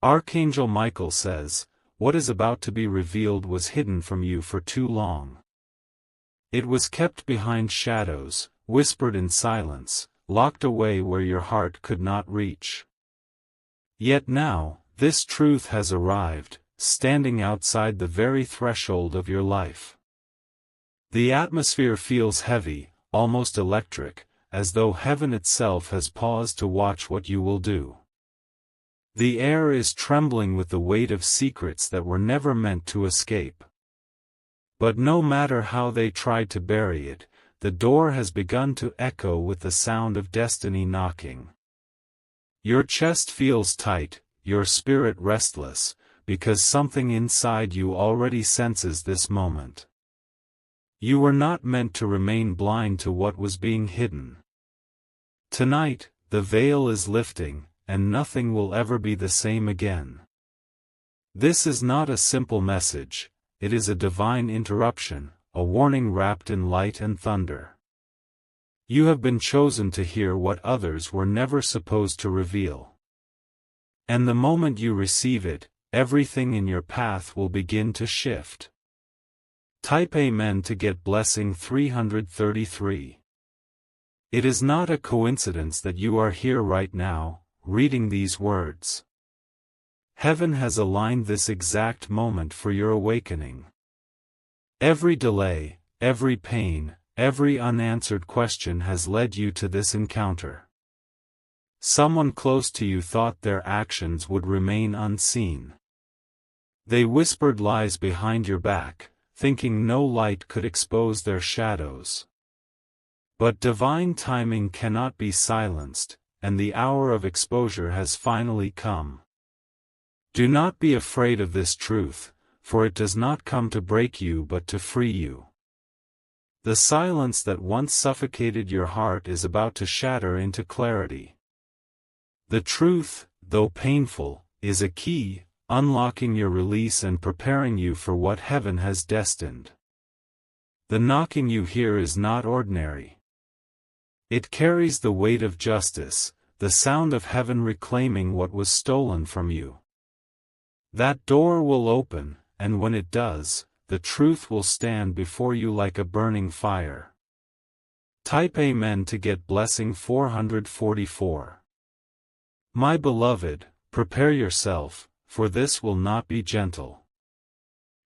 Archangel Michael says, "What is about to be revealed was hidden from you for too long. It was kept behind shadows, whispered in silence, locked away where your heart could not reach. Yet now, this truth has arrived, standing outside the very threshold of your life. The atmosphere feels heavy, almost electric, as though heaven itself has paused to watch what you will do. The air is trembling with the weight of secrets that were never meant to escape. But no matter how they tried to bury it, the door has begun to echo with the sound of destiny knocking. Your chest feels tight, your spirit restless, because something inside you already senses this moment. You were not meant to remain blind to what was being hidden. Tonight, the veil is lifting, and nothing will ever be the same again. This is not a simple message, it is a divine interruption, a warning wrapped in light and thunder. You have been chosen to hear what others were never supposed to reveal. And the moment you receive it, everything in your path will begin to shift. Type Amen to get blessing 333. It is not a coincidence that you are here right now, reading these words. Heaven has aligned this exact moment for your awakening. Every delay, every pain, every unanswered question has led you to this encounter. Someone close to you thought their actions would remain unseen. They whispered lies behind your back, thinking no light could expose their shadows. But divine timing cannot be silenced, and the hour of exposure has finally come. Do not be afraid of this truth, for it does not come to break you but to free you. The silence that once suffocated your heart is about to shatter into clarity. The truth, though painful, is a key, unlocking your release and preparing you for what heaven has destined. The knocking you hear is not ordinary. It carries the weight of justice, the sound of heaven reclaiming what was stolen from you. That door will open, and when it does, the truth will stand before you like a burning fire. Type Amen to get blessing 444. My beloved, prepare yourself, for this will not be gentle.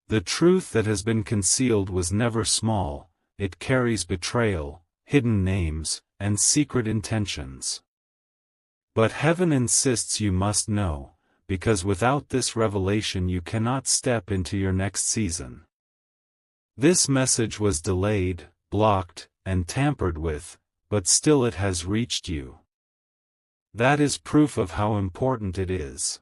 The truth that has been concealed was never small, it carries betrayal, hidden names, and secret intentions. But heaven insists you must know, because without this revelation you cannot step into your next season. This message was delayed, blocked, and tampered with, but still it has reached you. That is proof of how important it is.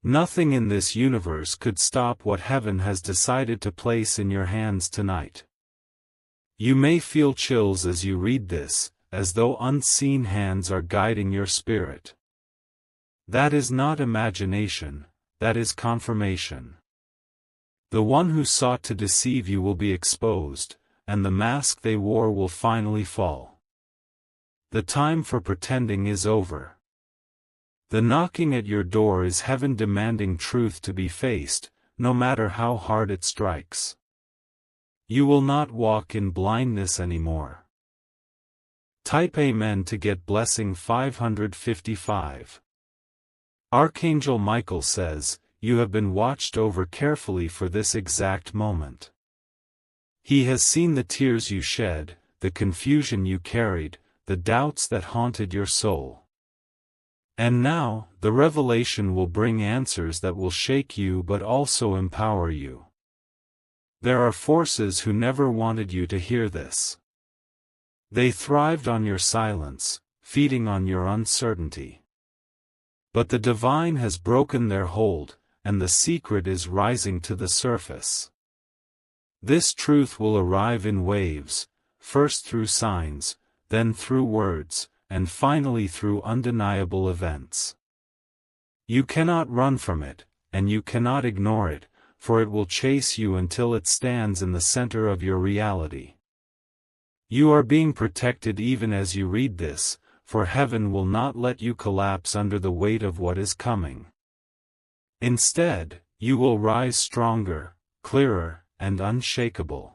Nothing in this universe could stop what heaven has decided to place in your hands tonight. You may feel chills as you read this, as though unseen hands are guiding your spirit. That is not imagination, that is confirmation. The one who sought to deceive you will be exposed, and the mask they wore will finally fall. The time for pretending is over. The knocking at your door is heaven demanding truth to be faced, no matter how hard it strikes. You will not walk in blindness anymore. Type Amen to get blessing 555. Archangel Michael says, you have been watched over carefully for this exact moment. He has seen the tears you shed, the confusion you carried, the doubts that haunted your soul. And now, the revelation will bring answers that will shake you but also empower you. There are forces who never wanted you to hear this. They thrived on your silence, feeding on your uncertainty. But the divine has broken their hold, and the secret is rising to the surface. This truth will arrive in waves, first through signs, then through words, and finally through undeniable events. You cannot run from it, and you cannot ignore it, for it will chase you until it stands in the center of your reality. You are being protected even as you read this, for heaven will not let you collapse under the weight of what is coming. Instead, you will rise stronger, clearer, and unshakable.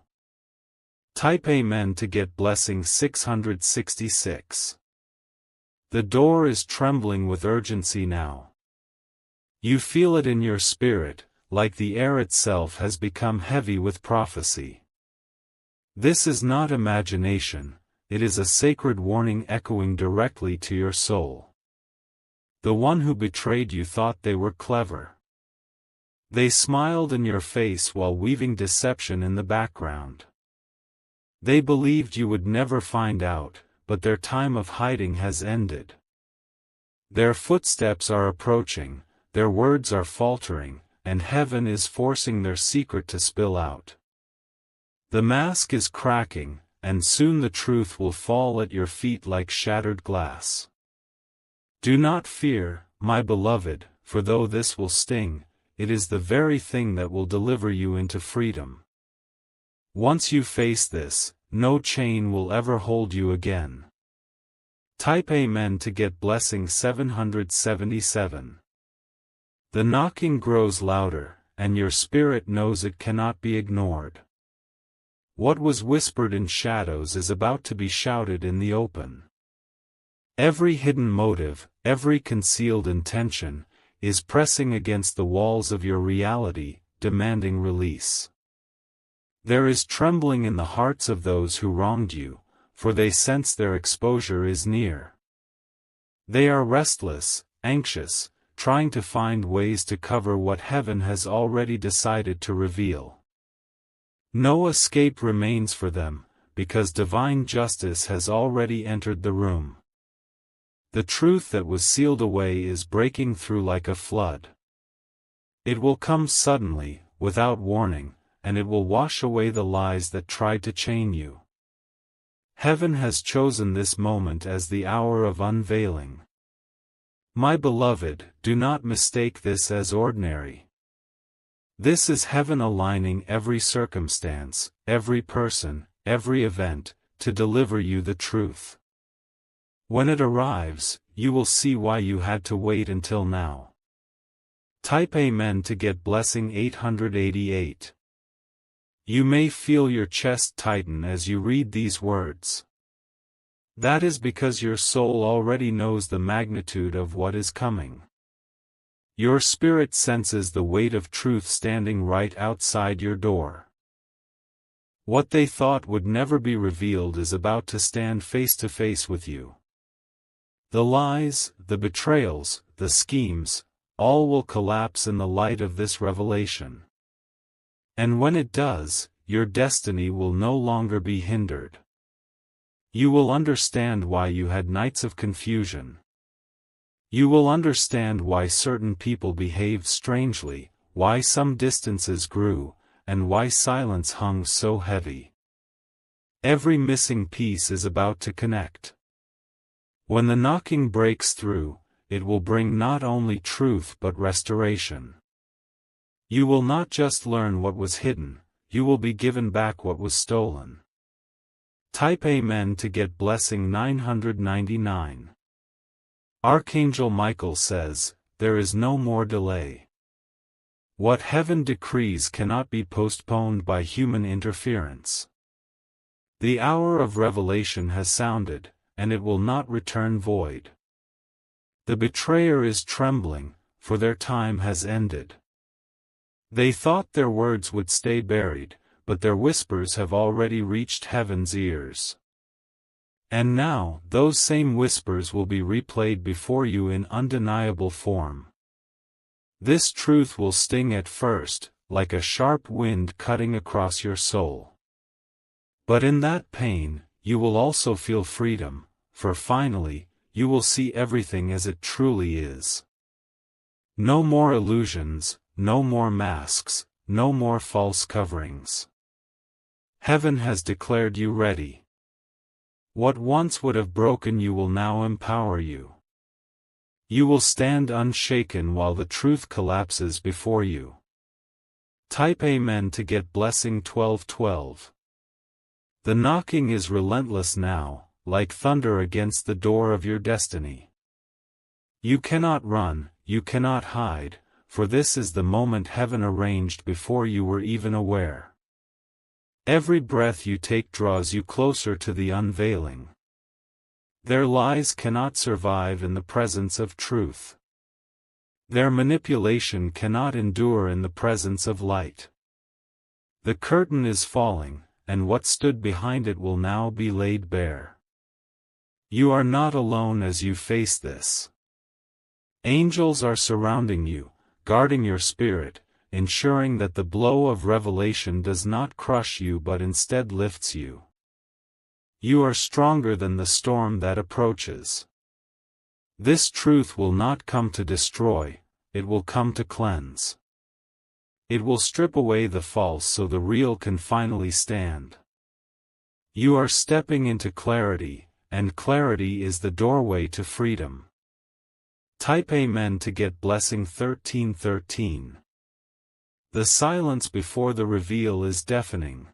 Type Amen to get blessing 666. The door is trembling with urgency now. You feel it in your spirit, like the air itself has become heavy with prophecy. This is not imagination, it is a sacred warning echoing directly to your soul. The one who betrayed you thought they were clever. They smiled in your face while weaving deception in the background. They believed you would never find out, but their time of hiding has ended. Their footsteps are approaching, their words are faltering, and heaven is forcing their secret to spill out. The mask is cracking, and soon the truth will fall at your feet like shattered glass. Do not fear, my beloved, for though this will sting, it is the very thing that will deliver you into freedom. Once you face this, no chain will ever hold you again. Type Amen to get blessing 777. The knocking grows louder, and your spirit knows it cannot be ignored. What was whispered in shadows is about to be shouted in the open. Every hidden motive, every concealed intention, is pressing against the walls of your reality, demanding release. There is trembling in the hearts of those who wronged you, for they sense their exposure is near. They are restless, anxious, trying to find ways to cover what heaven has already decided to reveal. No escape remains for them, because divine justice has already entered the room. The truth that was sealed away is breaking through like a flood. It will come suddenly, without warning, and it will wash away the lies that tried to chain you. Heaven has chosen this moment as the hour of unveiling. My beloved, do not mistake this as ordinary. This is heaven aligning every circumstance, every person, every event, to deliver you the truth. When it arrives, you will see why you had to wait until now. Type Amen to get blessing 888. You may feel your chest tighten as you read these words. That is because your soul already knows the magnitude of what is coming. Your spirit senses the weight of truth standing right outside your door. What they thought would never be revealed is about to stand face to face with you. The lies, the betrayals, the schemes, all will collapse in the light of this revelation. And when it does, your destiny will no longer be hindered. You will understand why you had nights of confusion. You will understand why certain people behaved strangely, why some distances grew, and why silence hung so heavy. Every missing piece is about to connect. When the knocking breaks through, it will bring not only truth but restoration. You will not just learn what was hidden, you will be given back what was stolen. Type Amen to get blessing 999. Archangel Michael says, there is no more delay. What heaven decrees cannot be postponed by human interference. The hour of revelation has sounded, and it will not return void. The betrayer is trembling, for their time has ended. They thought their words would stay buried, but their whispers have already reached heaven's ears. And now, those same whispers will be replayed before you in undeniable form. This truth will sting at first, like a sharp wind cutting across your soul. But in that pain, you will also feel freedom, for finally, you will see everything as it truly is. No more illusions, no more masks, no more false coverings. Heaven has declared you ready. What once would have broken you will now empower you. You will stand unshaken while the truth collapses before you. Type Amen to get blessing 1212. The knocking is relentless now, like thunder against the door of your destiny. You cannot run, you cannot hide, for this is the moment heaven arranged before you were even aware. Every breath you take draws you closer to the unveiling. Their lies cannot survive in the presence of truth. Their manipulation cannot endure in the presence of light. The curtain is falling, and what stood behind it will now be laid bare. You are not alone as you face this. Angels are surrounding you, guarding your spirit, ensuring that the blow of revelation does not crush you but instead lifts you. You are stronger than the storm that approaches. This truth will not come to destroy, it will come to cleanse. It will strip away the false so the real can finally stand. You are stepping into clarity, and clarity is the doorway to freedom. Type Amen to get blessing 1313. The silence before the reveal is deafening.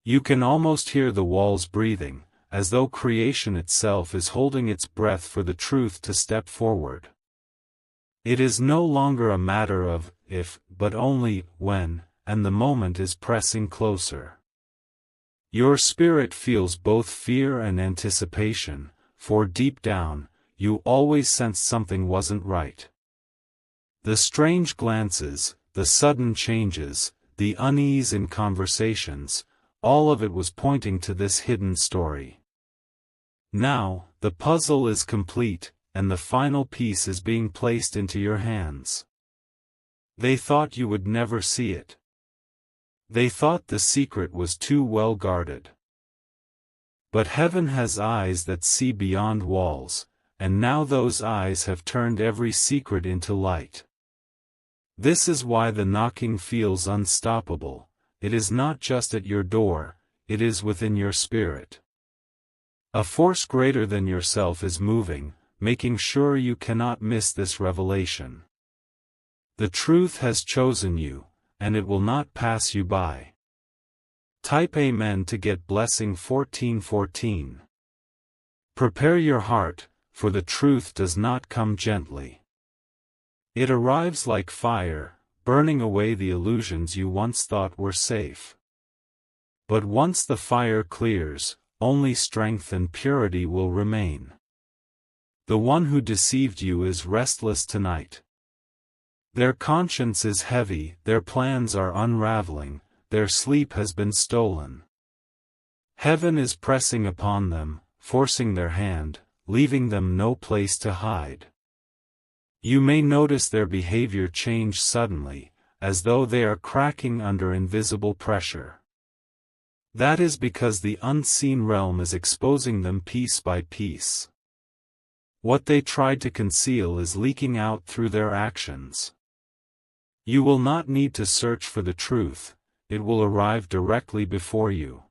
You can almost hear the walls breathing, as though creation itself is holding its breath for the truth to step forward. It is no longer a matter of if, but only when, and the moment is pressing closer. Your spirit feels both fear and anticipation, for deep down, you always sensed something wasn't right. The strange glances, the sudden changes, the unease in conversations, all of it was pointing to this hidden story. Now, the puzzle is complete, and the final piece is being placed into your hands. They thought you would never see it. They thought the secret was too well guarded. But heaven has eyes that see beyond walls, and now those eyes have turned every secret into light. This is why the knocking feels unstoppable. It is not just at your door, it is within your spirit. A force greater than yourself is moving, making sure you cannot miss this revelation. The truth has chosen you, and it will not pass you by. Type Amen to get blessing 1414. Prepare your heart, for the truth does not come gently. It arrives like fire, burning away the illusions you once thought were safe. But once the fire clears, only strength and purity will remain. The one who deceived you is restless tonight. Their conscience is heavy, their plans are unraveling, their sleep has been stolen. Heaven is pressing upon them, forcing their hand, leaving them no place to hide. You may notice their behavior change suddenly, as though they are cracking under invisible pressure. That is because the unseen realm is exposing them piece by piece. What they tried to conceal is leaking out through their actions. You will not need to search for the truth, it will arrive directly before you.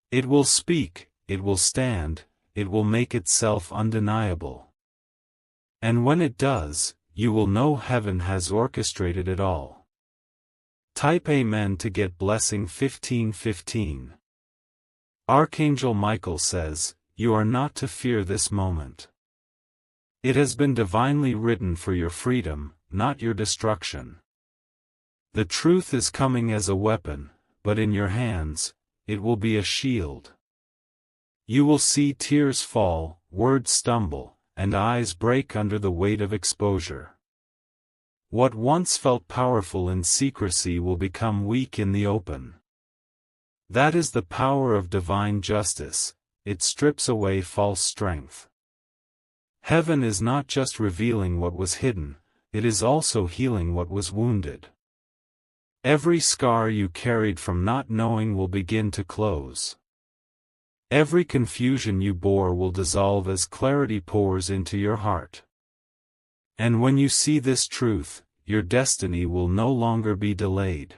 It will speak, it will stand, it will make itself undeniable. And when it does, you will know heaven has orchestrated it all. Type Amen to get blessing 1515. Archangel Michael says, you are not to fear this moment. It has been divinely written for your freedom, not your destruction. The truth is coming as a weapon, but in your hands, it will be a shield. You will see tears fall, words stumble, and eyes break under the weight of exposure. What once felt powerful in secrecy will become weak in the open. That is the power of divine justice, it strips away false strength. Heaven is not just revealing what was hidden, it is also healing what was wounded. Every scar you carried from not knowing will begin to close. Every confusion you bore will dissolve as clarity pours into your heart. And when you see this truth, your destiny will no longer be delayed.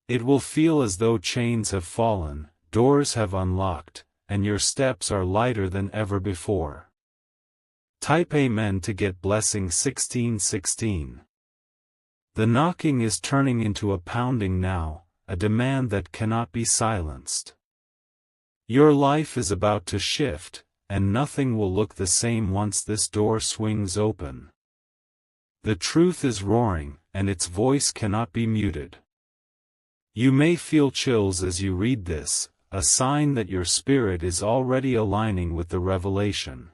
It will feel as though chains have fallen, doors have unlocked, and your steps are lighter than ever before. Type Amen to get blessing 1616. The knocking is turning into a pounding now, a demand that cannot be silenced. Your life is about to shift, and nothing will look the same once this door swings open. The truth is roaring, and its voice cannot be muted. You may feel chills as you read this, a sign that your spirit is already aligning with the revelation.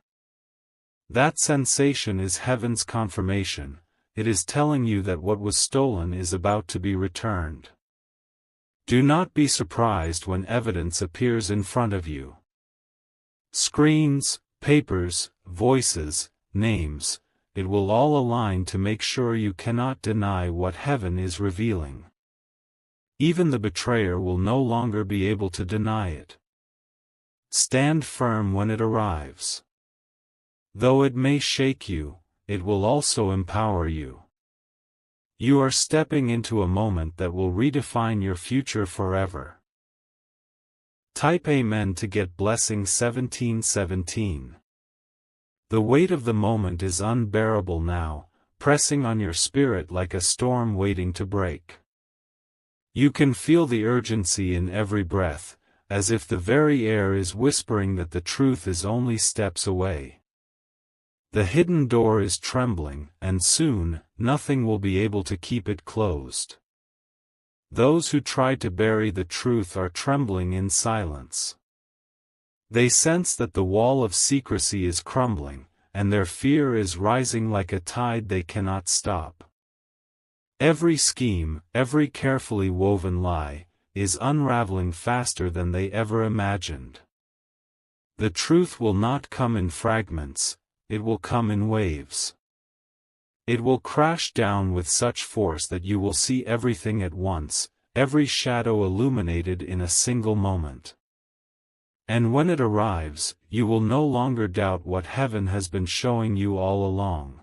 That sensation is heaven's confirmation. It is telling you that what was stolen is about to be returned. Do not be surprised when evidence appears in front of you. Screens, papers, voices, names, it will all align to make sure you cannot deny what heaven is revealing. Even the betrayer will no longer be able to deny it. Stand firm when it arrives. Though it may shake you, it will also empower you. You are stepping into a moment that will redefine your future forever. Type Amen to get blessing 1717. The weight of the moment is unbearable now, pressing on your spirit like a storm waiting to break. You can feel the urgency in every breath, as if the very air is whispering that the truth is only steps away. The hidden door is trembling, and soon, nothing will be able to keep it closed. Those who try to bury the truth are trembling in silence. They sense that the wall of secrecy is crumbling, and their fear is rising like a tide they cannot stop. Every scheme, every carefully woven lie, is unraveling faster than they ever imagined. The truth will not come in fragments, it will come in waves. It will crash down with such force that you will see everything at once, every shadow illuminated in a single moment. And when it arrives, you will no longer doubt what heaven has been showing you all along.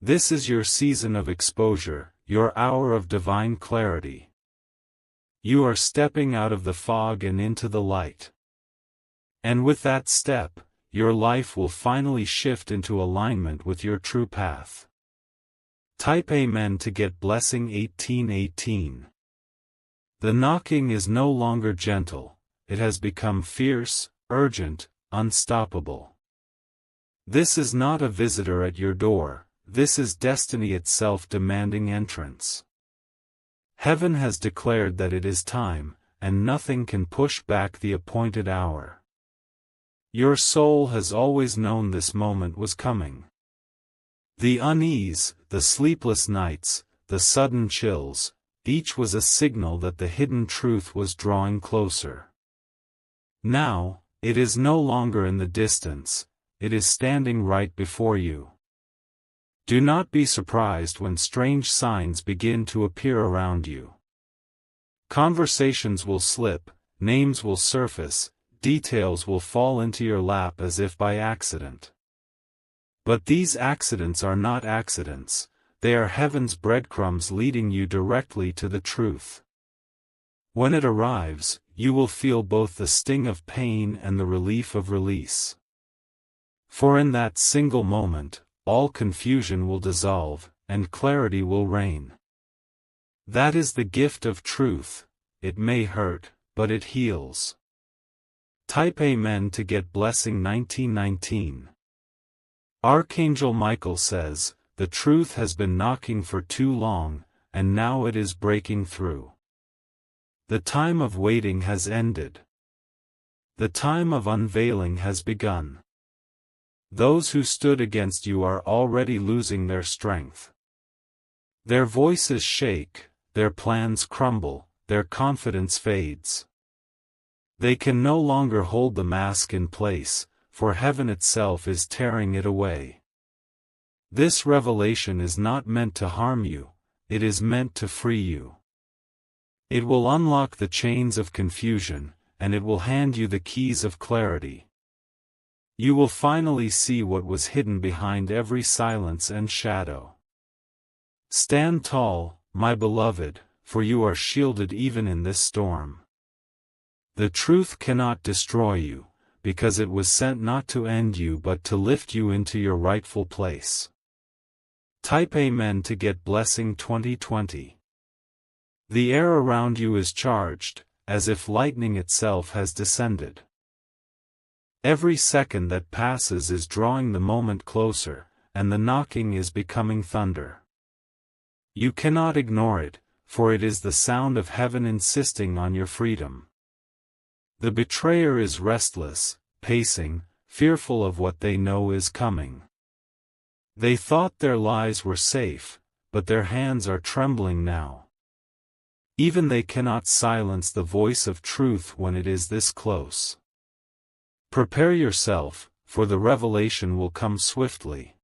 This is your season of exposure, your hour of divine clarity. You are stepping out of the fog and into the light. And with that step, your life will finally shift into alignment with your true path. Type Amen to get blessing 1818. The knocking is no longer gentle, it has become fierce, urgent, unstoppable. This is not a visitor at your door. This is destiny itself demanding entrance. Heaven has declared that it is time, and nothing can push back the appointed hour. Your soul has always known this moment was coming. The unease, the sleepless nights, the sudden chills, each was a signal that the hidden truth was drawing closer. Now, it is no longer in the distance, it is standing right before you. Do not be surprised when strange signs begin to appear around you. Conversations will slip, names will surface, details will fall into your lap as if by accident. But these accidents are not accidents, they are heaven's breadcrumbs leading you directly to the truth. When it arrives, you will feel both the sting of pain and the relief of release. For in that single moment, all confusion will dissolve, and clarity will reign. That is the gift of truth. It may hurt, but it heals. Type Amen to get blessing 1919. Archangel Michael says, the truth has been knocking for too long, and now it is breaking through. The time of waiting has ended. The time of unveiling has begun. Those who stood against you are already losing their strength. Their voices shake, their plans crumble, their confidence fades. They can no longer hold the mask in place, for heaven itself is tearing it away. This revelation is not meant to harm you, it is meant to free you. It will unlock the chains of confusion, and it will hand you the keys of clarity. You will finally see what was hidden behind every silence and shadow. Stand tall, my beloved, for you are shielded even in this storm. The truth cannot destroy you, because it was sent not to end you but to lift you into your rightful place. Type Amen to get blessing 2020. The air around you is charged, as if lightning itself has descended. Every second that passes is drawing the moment closer, and the knocking is becoming thunder. You cannot ignore it, for it is the sound of heaven insisting on your freedom. The betrayer is restless, pacing, fearful of what they know is coming. They thought their lies were safe, but their hands are trembling now. Even they cannot silence the voice of truth when it is this close. Prepare yourself, for the revelation will come swiftly.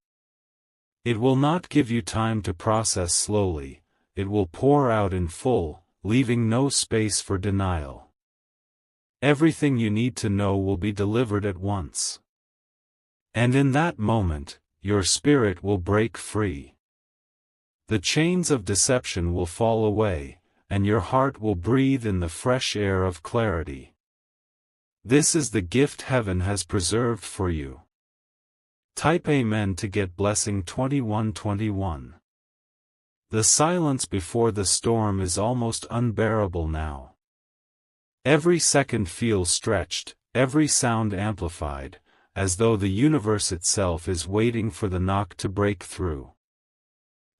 It will not give you time to process slowly, it will pour out in full, leaving no space for denial. Everything you need to know will be delivered at once. And in that moment, your spirit will break free. The chains of deception will fall away, and your heart will breathe in the fresh air of clarity. This is the gift heaven has preserved for you. Type Amen to get blessing 2121. The silence before the storm is almost unbearable now. Every second feels stretched, every sound amplified, as though the universe itself is waiting for the knock to break through.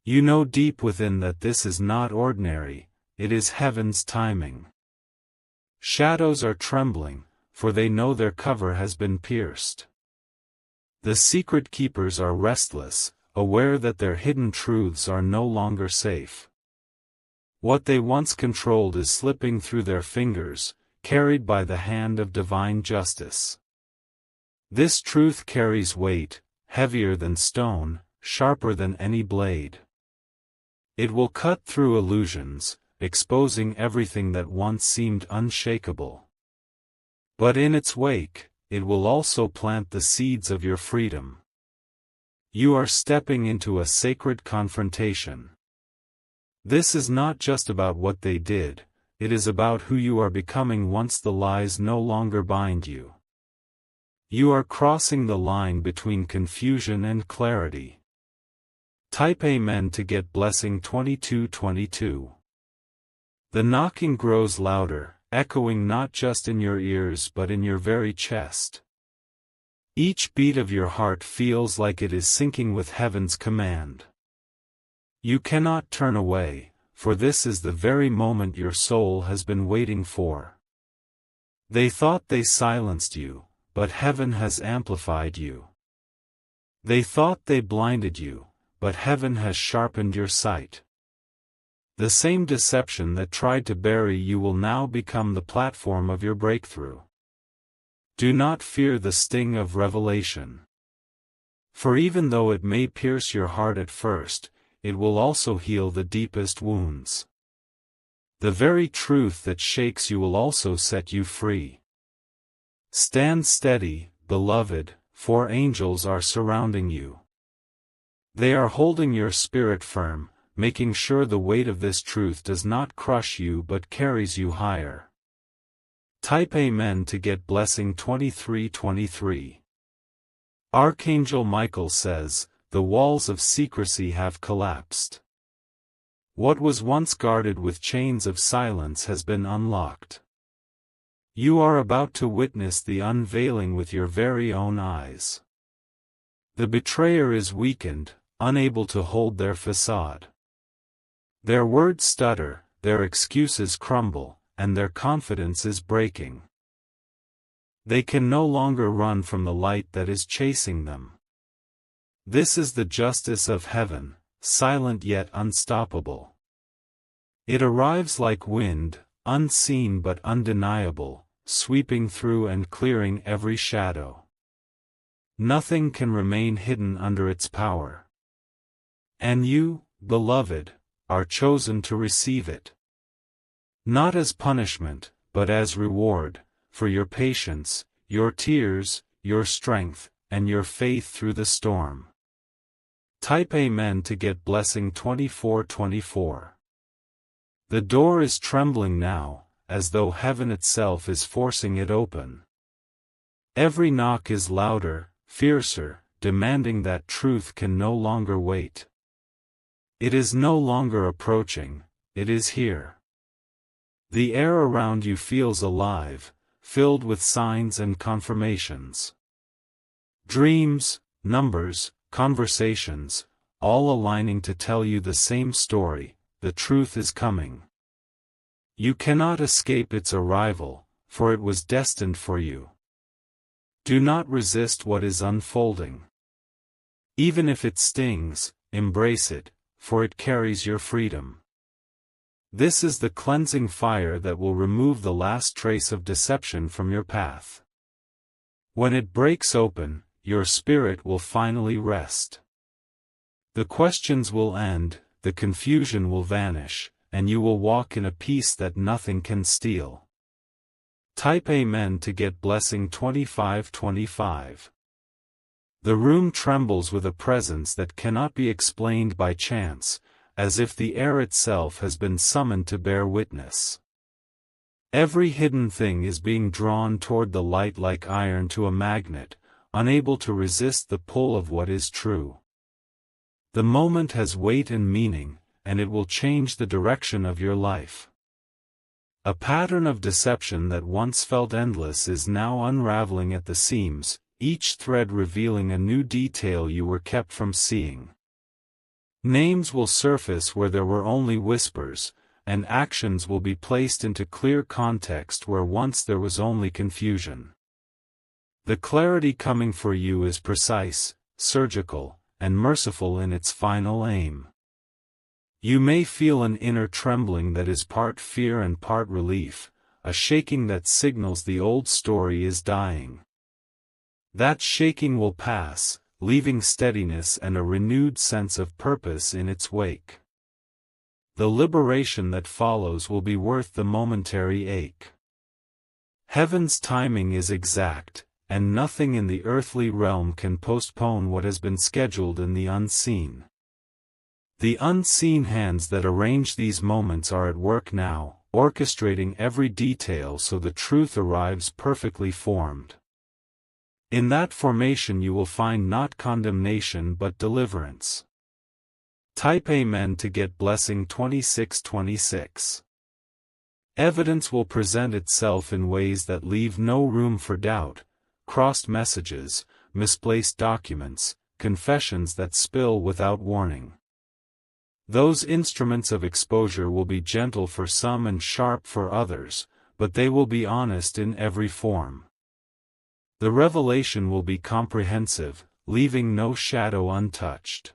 You know deep within that this is not ordinary, it is heaven's timing. Shadows are trembling, for they know their cover has been pierced. The secret keepers are restless, aware that their hidden truths are no longer safe. What they once controlled is slipping through their fingers, carried by the hand of divine justice. This truth carries weight, heavier than stone, sharper than any blade. It will cut through illusions, exposing everything that once seemed unshakable. But in its wake, it will also plant the seeds of your freedom. You are stepping into a sacred confrontation. This is not just about what they did, it is about who you are becoming once the lies no longer bind you. You are crossing the line between confusion and clarity. Type Amen to get blessing 2222. The knocking grows louder, echoing not just in your ears but in your very chest. Each beat of your heart feels like it is syncing with heaven's command. You cannot turn away, for this is the very moment your soul has been waiting for. They thought they silenced you, but heaven has amplified you. They thought they blinded you, but heaven has sharpened your sight. The same deception that tried to bury you will now become the platform of your breakthrough. Do not fear the sting of revelation. For even though it may pierce your heart at first, it will also heal the deepest wounds. The very truth that shakes you will also set you free. Stand steady, beloved, for angels are surrounding you. They are holding your spirit firm, making sure the weight of this truth does not crush you but carries you higher. Type Amen to get blessing 2323. Archangel Michael says, the walls of secrecy have collapsed. What was once guarded with chains of silence has been unlocked. You are about to witness the unveiling with your very own eyes. The betrayer is weakened, unable to hold their facade. Their words stutter, their excuses crumble, and their confidence is breaking. They can no longer run from the light that is chasing them. This is the justice of heaven, silent yet unstoppable. It arrives like wind, unseen but undeniable, sweeping through and clearing every shadow. Nothing can remain hidden under its power. And you, beloved, are chosen to receive it. Not as punishment, but as reward, for your patience, your tears, your strength, and your faith through the storm. Type Amen to get blessing 2424. The door is trembling now, as though heaven itself is forcing it open. Every knock is louder, fiercer, demanding that truth can no longer wait. It is no longer approaching, it is here. The air around you feels alive, filled with signs and confirmations. Dreams, numbers, conversations, all aligning to tell you the same story: the truth is coming. You cannot escape its arrival, for it was destined for you. Do not resist what is unfolding. Even if it stings, embrace it, for it carries your freedom. This is the cleansing fire that will remove the last trace of deception from your path. When it breaks open, your spirit will finally rest. The questions will end, the confusion will vanish, and you will walk in a peace that nothing can steal. Type Amen to get blessing 2525. The room trembles with a presence that cannot be explained by chance, as if the air itself has been summoned to bear witness. Every hidden thing is being drawn toward the light like iron to a magnet, unable to resist the pull of what is true. The moment has weight and meaning, and it will change the direction of your life. A pattern of deception that once felt endless is now unraveling at the seams, each thread revealing a new detail you were kept from seeing. Names will surface where there were only whispers, and actions will be placed into clear context where once there was only confusion. The clarity coming for you is precise, surgical, and merciful in its final aim. You may feel an inner trembling that is part fear and part relief, a shaking that signals the old story is dying. That shaking will pass, leaving steadiness and a renewed sense of purpose in its wake. The liberation that follows will be worth the momentary ache. Heaven's timing is exact, and nothing in the earthly realm can postpone what has been scheduled in the unseen. The unseen hands that arrange these moments are at work now, orchestrating every detail so the truth arrives perfectly formed. In that formation you will find not condemnation but deliverance. Type Amen to get blessing 2626. Evidence will present itself in ways that leave no room for doubt: crossed messages, misplaced documents, confessions that spill without warning. Those instruments of exposure will be gentle for some and sharp for others, but they will be honest in every form. The revelation will be comprehensive, leaving no shadow untouched.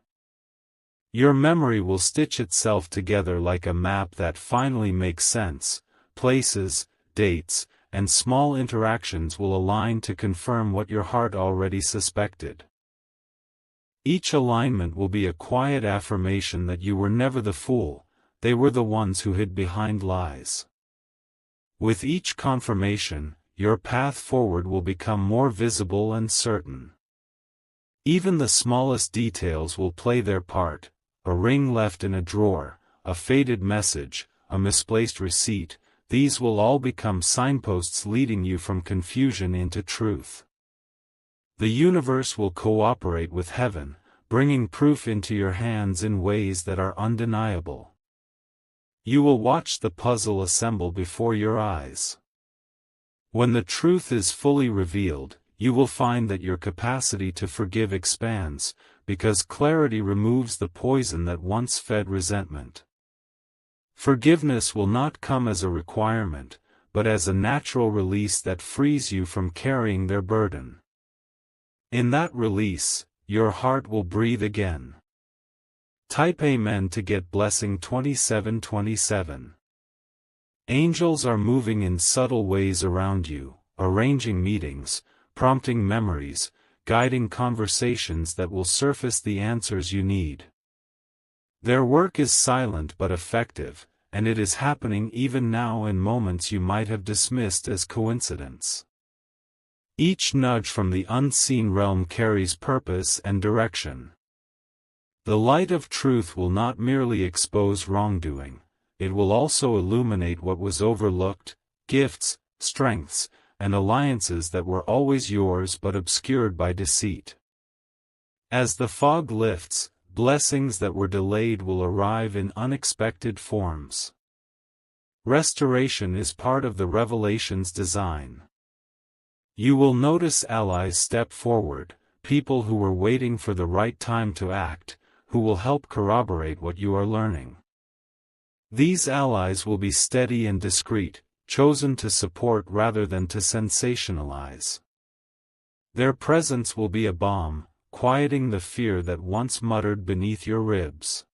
Your memory will stitch itself together like a map that finally makes sense. Places, dates, and small interactions will align to confirm what your heart already suspected. Each alignment will be a quiet affirmation that you were never the fool, they were the ones who hid behind lies. With each confirmation, your path forward will become more visible and certain. Even the smallest details will play their part: a ring left in a drawer, a faded message, a misplaced receipt. These will all become signposts leading you from confusion into truth. The universe will cooperate with heaven, bringing proof into your hands in ways that are undeniable. You will watch the puzzle assemble before your eyes. When the truth is fully revealed, you will find that your capacity to forgive expands, because clarity removes the poison that once fed resentment. Forgiveness will not come as a requirement, but as a natural release that frees you from carrying their burden. In that release, your heart will breathe again. Type Amen to get blessing 2727. Angels are moving in subtle ways around you, arranging meetings, prompting memories, guiding conversations that will surface the answers you need. Their work is silent but effective, and it is happening even now in moments you might have dismissed as coincidence. Each nudge from the unseen realm carries purpose and direction. The light of truth will not merely expose wrongdoing, it will also illuminate what was overlooked: gifts, strengths, and alliances that were always yours but obscured by deceit. As the fog lifts, blessings that were delayed will arrive in unexpected forms. Restoration is part of the revelation's design. You will notice allies step forward, people who were waiting for the right time to act, who will help corroborate what you are learning. These allies will be steady and discreet, chosen to support rather than to sensationalize. Their presence will be a balm, quieting the fear that once muttered beneath your ribs.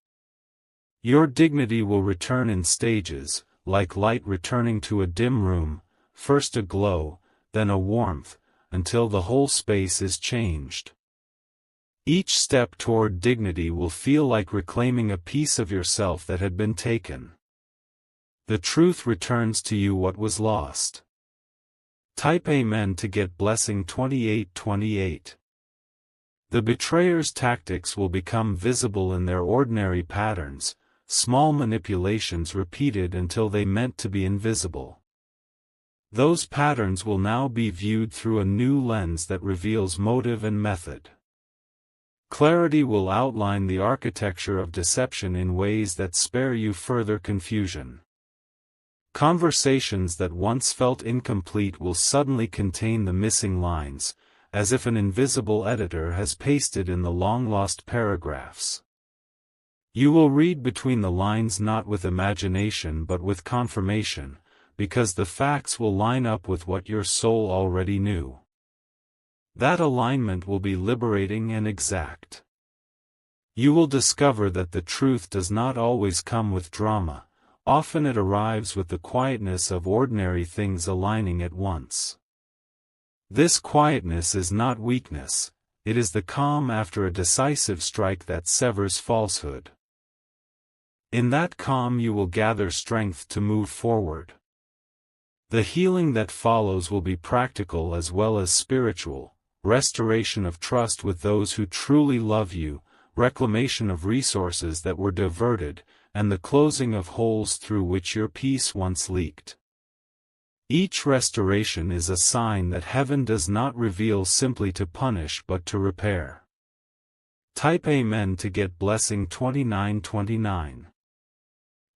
Your dignity will return in stages, like light returning to a dim room, first a glow, then a warmth, until the whole space is changed. Each step toward dignity will feel like reclaiming a piece of yourself that had been taken. The truth returns to you what was lost. Type Amen to get blessing 2828. The betrayer's tactics will become visible in their ordinary patterns, small manipulations repeated until they meant to be invisible. Those patterns will now be viewed through a new lens that reveals motive and method. Clarity will outline the architecture of deception in ways that spare you further confusion. Conversations that once felt incomplete will suddenly contain the missing lines, as if an invisible editor has pasted in the long-lost paragraphs. You will read between the lines not with imagination but with confirmation, because the facts will line up with what your soul already knew. That alignment will be liberating and exact. You will discover that the truth does not always come with drama, often it arrives with the quietness of ordinary things aligning at once. This quietness is not weakness, it is the calm after a decisive strike that severs falsehood. In that calm you will gather strength to move forward. The healing that follows will be practical as well as spiritual, restoration of trust with those who truly love you, reclamation of resources that were diverted, and the closing of holes through which your peace once leaked. Each restoration is a sign that heaven does not reveal simply to punish but to repair. Type Amen to get blessing 2929.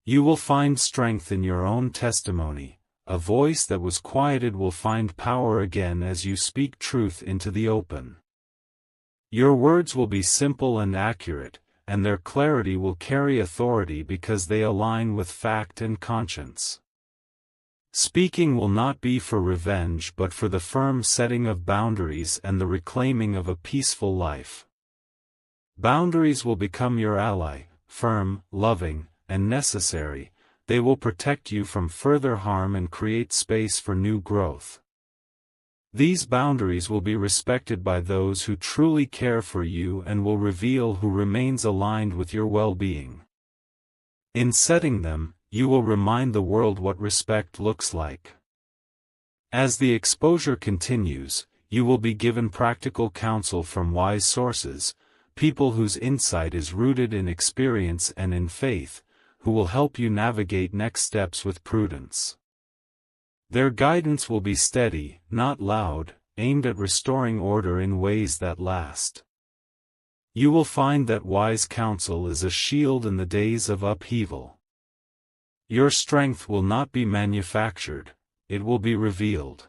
You will find strength in your own testimony. A voice that was quieted will find power again as you speak truth into the open. Your words will be simple and accurate, and their clarity will carry authority because they align with fact and conscience. Speaking will not be for revenge but for the firm setting of boundaries and the reclaiming of a peaceful life. Boundaries will become your ally, firm, loving, and necessary. They will protect you from further harm and create space for new growth. These boundaries will be respected by those who truly care for you and will reveal who remains aligned with your well-being. In setting them, you will remind the world what respect looks like. As the exposure continues, you will be given practical counsel from wise sources, people whose insight is rooted in experience and in faith, who will help you navigate next steps with prudence. Their guidance will be steady, not loud, aimed at restoring order in ways that last. You will find that wise counsel is a shield in the days of upheaval. Your strength will not be manufactured, it will be revealed.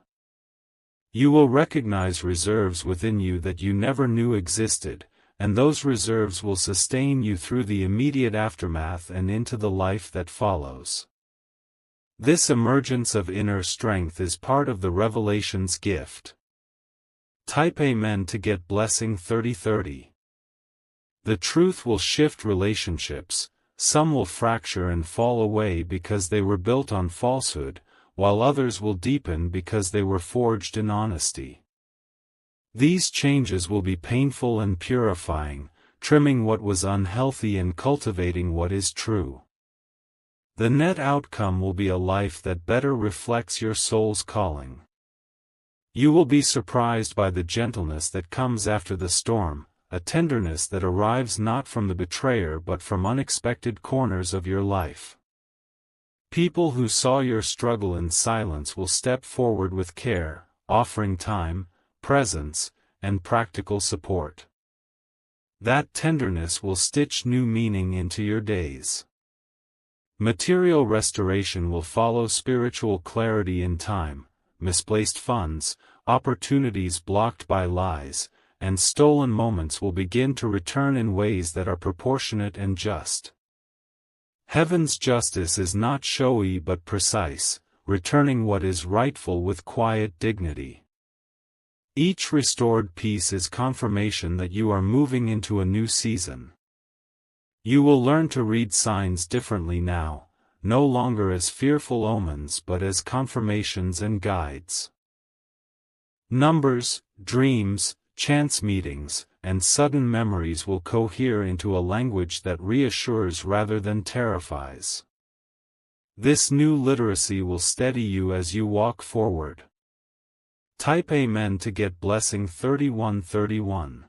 You will recognize reserves within you that you never knew existed, and those reserves will sustain you through the immediate aftermath and into the life that follows. This emergence of inner strength is part of the revelation's gift. Type Amen to get blessing 3030. The truth will shift relationships. Some will fracture and fall away because they were built on falsehood, while others will deepen because they were forged in honesty. These changes will be painful and purifying, trimming what was unhealthy and cultivating what is true. The net outcome will be a life that better reflects your soul's calling. You will be surprised by the gentleness that comes after the storm, a tenderness that arrives not from the betrayer but from unexpected corners of your life. People who saw your struggle in silence will step forward with care, offering time, presence, and practical support. That tenderness will stitch new meaning into your days. Material restoration will follow spiritual clarity in time, misplaced funds, opportunities blocked by lies, and stolen moments will begin to return in ways that are proportionate and just. Heaven's justice is not showy but precise, returning what is rightful with quiet dignity. Each restored peace is confirmation that you are moving into a new season. You will learn to read signs differently now, no longer as fearful omens but as confirmations and guides. Numbers, dreams, chance meetings, and sudden memories will cohere into a language that reassures rather than terrifies. This new literacy will steady you as you walk forward. Type Amen to get blessing 3131.